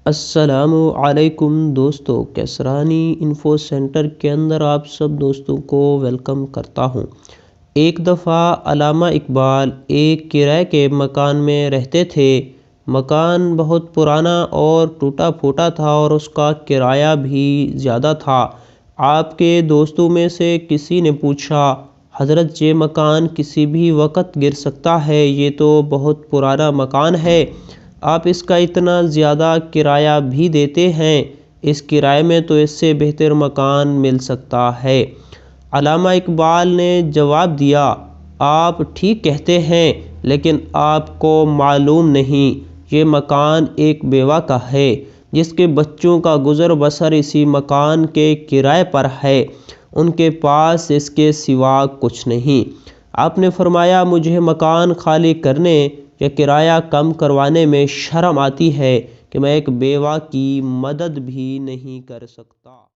السلام علیکم دوستو، کیسرانی انفو سینٹر کے اندر آپ سب دوستوں کو ویلکم کرتا ہوں۔ ایک دفعہ علامہ اقبال ایک کرائے کے مکان میں رہتے تھے۔ مکان بہت پرانا اور ٹوٹا پھوٹا تھا اور اس کا کرایہ بھی زیادہ تھا۔ آپ کے دوستوں میں سے کسی نے پوچھا، حضرت یہ مکان کسی بھی وقت گر سکتا ہے، یہ تو بہت پرانا مکان ہے، آپ اس کا اتنا زیادہ کرایہ بھی دیتے ہیں، اس کرائے میں تو اس سے بہتر مکان مل سکتا ہے۔ علامہ اقبال نے جواب دیا، آپ ٹھیک کہتے ہیں، لیکن آپ کو معلوم نہیں، یہ مکان ایک بیوہ کا ہے جس کے بچوں کا گزر بسر اسی مکان کے کرائے پر ہے، ان کے پاس اس کے سوا کچھ نہیں۔ آپ نے فرمایا، مجھے مکان خالی کرنے یا کرایہ کم کروانے میں شرم آتی ہے کہ میں ایک بیوہ کی مدد بھی نہیں کر سکتا۔